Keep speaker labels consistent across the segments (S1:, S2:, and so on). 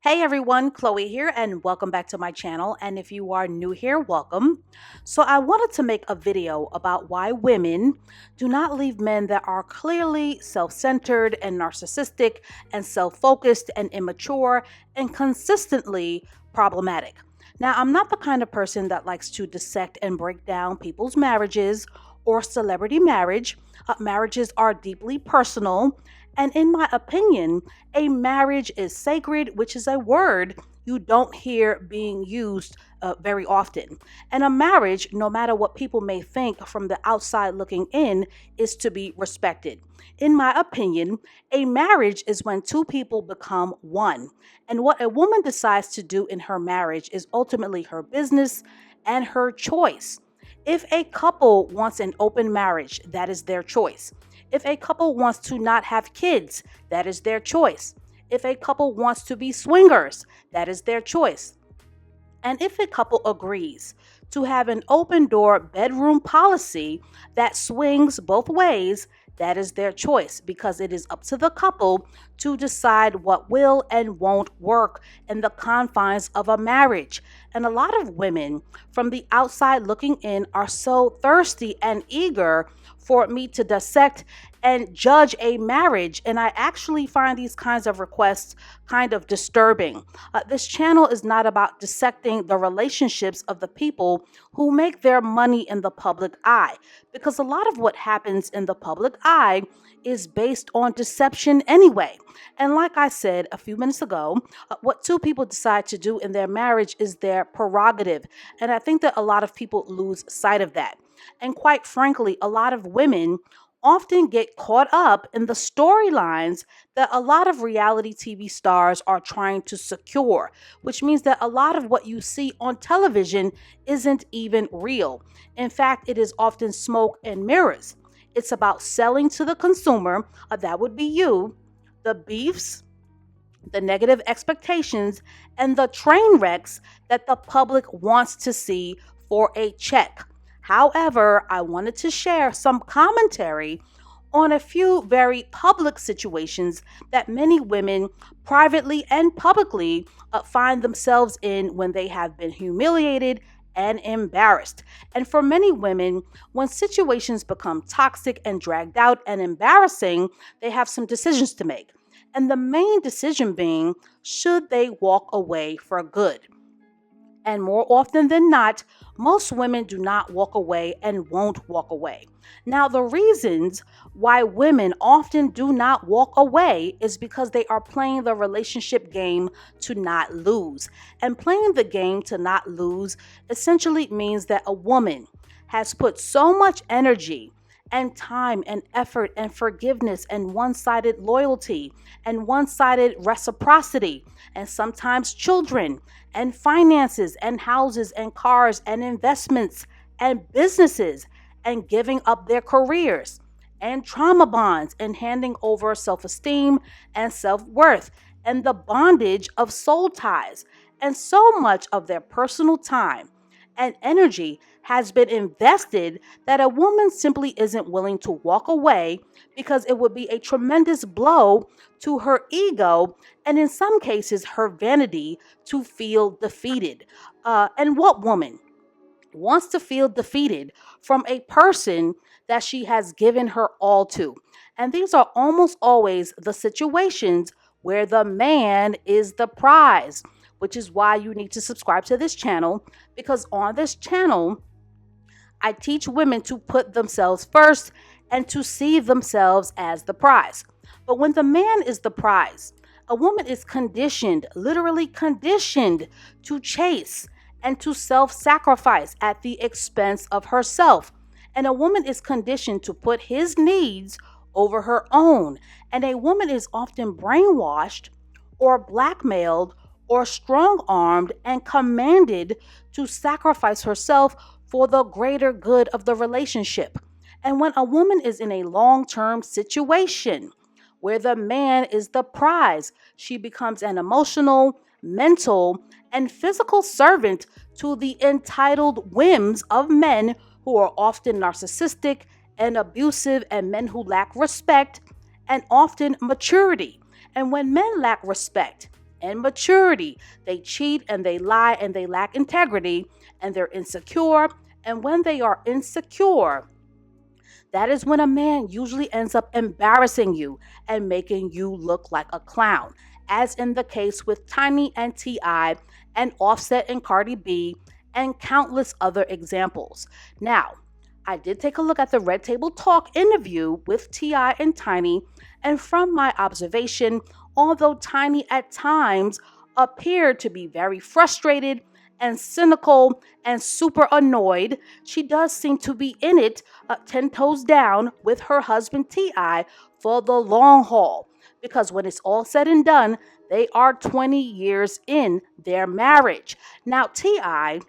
S1: Hey everyone, Chloe here, and welcome back to my channel. And if you are new here, welcome. So, I wanted to make a video about why women do not leave men that are clearly self centered and narcissistic and self focused and immature and consistently problematic. Now, I'm not the kind of person that likes to dissect and break down people's marriages or celebrity marriage. Marriages are deeply personal. And in my opinion, a marriage is sacred, which is a word you don't hear being used very often. And a marriage, no matter what people may think from the outside looking in, is to be respected. In my opinion, a marriage is when two people become one. And what a woman decides to do in her marriage is ultimately her business and her choice. If a couple wants an open marriage, that is their choice. If a couple wants to not have kids, that is their choice. If a couple wants to be swingers, that is their choice. And if a couple agrees to have an open door bedroom policy that swings both ways, that is their choice because it is up to the couple to decide what will and won't work in the confines of a marriage. And a lot of women from the outside looking in are so thirsty and eager for me to dissect and judge a marriage. And I actually find these kinds of requests kind of disturbing. This channel is not about dissecting the relationships of the people who make their money in the public eye, because a lot of what happens in the public eye is based on deception anyway. And like I said a few minutes ago, what two people decide to do in their marriage is their prerogative. And I think that a lot of people lose sight of that. And quite frankly, a lot of women often get caught up in the storylines that a lot of reality TV stars are trying to secure, which means that a lot of what you see on television isn't even real. In fact, it is often smoke and mirrors. It's about selling to the consumer, that would be you, the beefs, the negative expectations, and the train wrecks that the public wants to see for a check. However, I wanted to share some commentary on a few very public situations that many women, privately and publicly, find themselves in when they have been humiliated and embarrassed. And for many women, when situations become toxic and dragged out and embarrassing, they have some decisions to make. And the main decision being, should they walk away for good? And more often than not, most women do not walk away and won't walk away. Now, the reasons why women often do not walk away is because they are playing the relationship game to not lose. And playing the game to not lose essentially means that a woman has put so much energy and time and effort and forgiveness and one sided loyalty and one sided reciprocity and sometimes children and finances and houses and cars and investments and businesses and giving up their careers and trauma bonds and handing over self esteem and self worth and the bondage of soul ties and so much of their personal time and energy has been invested that a woman simply isn't willing to walk away because it would be a tremendous blow to her ego and, in some cases, her vanity to feel defeated. And what woman wants to feel defeated from a person that she has given her all to? And these are almost always the situations where the man is the prize, which is why you need to subscribe to this channel, because on this channel, I teach women to put themselves first and to see themselves as the prize. But when the man is the prize, a woman is conditioned, literally conditioned, to chase and to self sacrifice at the expense of herself. And a woman is conditioned to put his needs over her own. And a woman is often brainwashed or blackmailed or strong armed and commanded to sacrifice herself for the greater good of the relationship. And when a woman is in a long term situation where the man is the prize, she becomes an emotional, mental, and physical servant to the entitled whims of men who are often narcissistic and abusive, and men who lack respect and often maturity. And when men lack respect immaturity. They cheat and they lie and they lack integrity and they're insecure. And when they are insecure, that is when a man usually ends up embarrassing you and making you look like a clown, as in the case with Tiny and T.I. and Offset and Cardi B and countless other examples. Now, I did take a look at the Red Table Talk interview with T.I. and Tiny, and from my observation, although Tiny at times appeared to be very frustrated and cynical and super annoyed, she does seem to be in it 10 toes down with her husband T.I. for the long haul. Because when it's all said and done, they are 20 years in their marriage. Now, T.I.,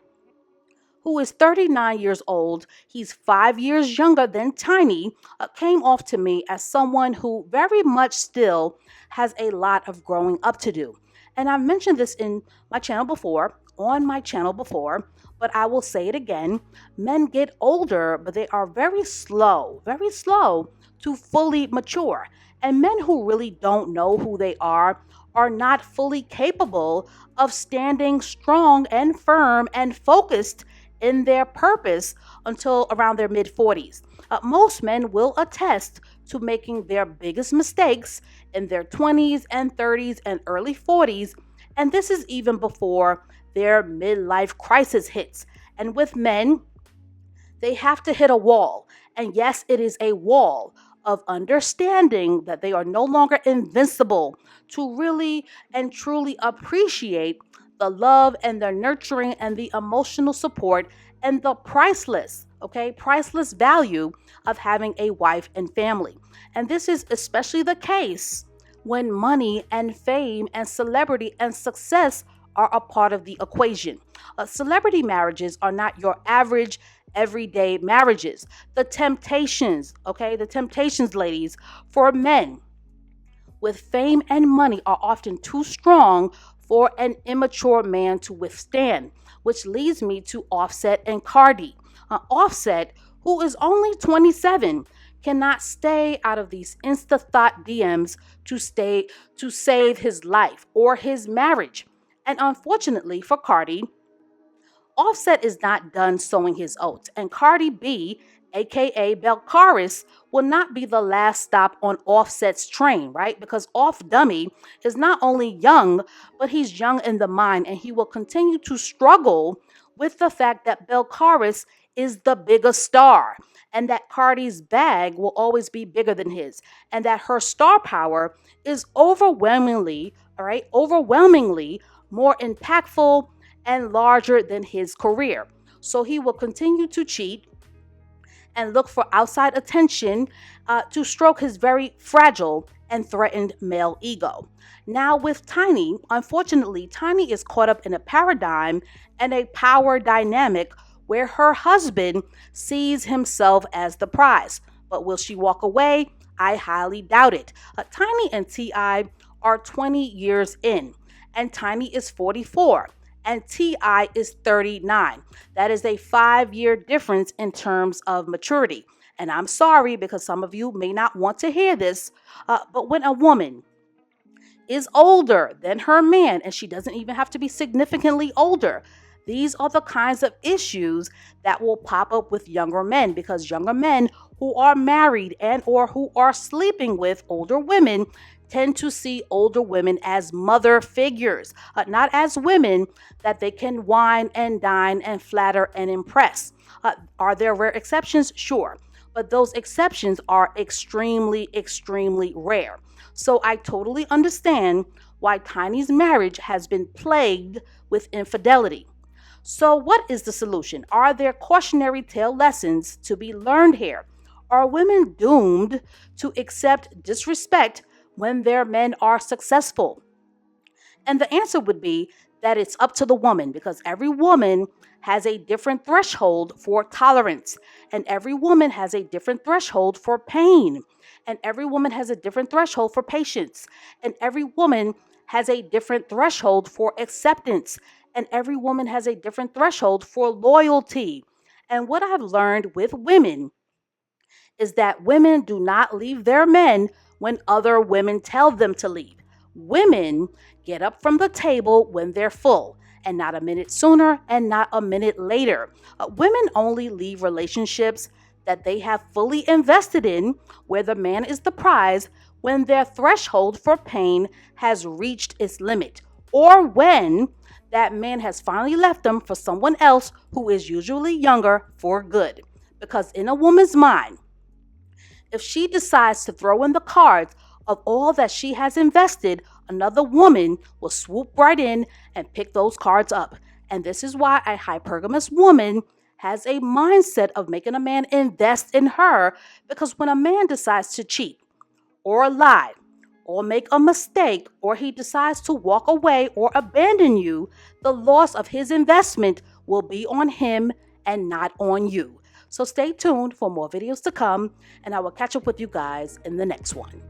S1: who is 39 years old, he's 5 years younger than Tiny, came off to me as someone who very much still has a lot of growing up to do. And I've mentioned this in my channel before, on my channel before, but I will say it again. Men get older, but they are very slow to fully mature. And men who really don't know who they are not fully capable of standing strong and firm and focused in their purpose until around their mid 40s. Most men will attest to making their biggest mistakes in their 20s and 30s and early 40s, and this is even before their midlife crisis hits. And with men, they have to hit a wall. And yes, it is a wall of understanding that they are no longer invincible to really and truly appreciate the love and the nurturing and the emotional support and the priceless value of having a wife and family. And this is especially the case when money and fame and celebrity and success are a part of the equation. Celebrity marriages are not your average everyday marriages. The temptations, ladies, for men with fame and money are often too strong for an immature man to withstand, which leads me to Offset and Cardi. Offset, who is only 27, cannot stay out of these insta thought DMs to save his life or his marriage. And unfortunately for Cardi, Offset is not done sowing his oats, and Cardi B, aka Belcaris, will not be the last stop on Offset's train, right? Because Off Dummy is not only young, but he's young in the mind, and he will continue to struggle with the fact that Belcaris is the bigger star, and that Cardi's bag will always be bigger than his, and that her star power is overwhelmingly more impactful and larger than his career. So he will continue to cheat and look for outside attention to stroke his very fragile and threatened male ego. Now, with Tiny, unfortunately, Tiny is caught up in a paradigm and a power dynamic where her husband sees himself as the prize. But will she walk away? I highly doubt it. Tiny and T.I. are 20 years in, and Tiny is 44 and T.I. is 39. That is a 5-year difference in terms of maturity. And I'm sorry because some of you may not want to hear this, but when a woman is older than her man, and she doesn't even have to be significantly older, these are the kinds of issues that will pop up with younger men, because younger men who are married and or who are sleeping with older women tend to see older women as mother figures, not as women that they can wine and dine and flatter and impress. Are there rare exceptions? Sure. But those exceptions are extremely rare. So I totally understand why Tiny's marriage has been plagued with infidelity. So what is the solution? Are there cautionary tale lessons to be learned here? Are women doomed to accept disrespect when their men are successful? And the answer would be that it's up to the woman, because every woman has a different threshold for tolerance, and every woman has a different threshold for pain, and every woman has a different threshold for patience, and every woman has a different threshold for acceptance, and every woman has a different threshold for loyalty. And what I've learned with women is that women do not leave their men when other women tell them to leave. Women get up from the table when they're full, and not a minute sooner and not a minute later. Women only leave relationships that they have fully invested in, where the man is the prize, when their threshold for pain has reached its limit, or when that man has finally left them for someone else who is usually younger for good. Because in a woman's mind, if she decides to throw in the cards of all that she has invested, another woman will swoop right in and pick those cards up. And this is why a hypergamous woman has a mindset of making a man invest in her, because when a man decides to cheat or lie or make a mistake, or he decides to walk away or abandon you, the loss of his investment will be on him and not on you. So stay tuned for more videos to come, and I will catch up with you guys in the next one.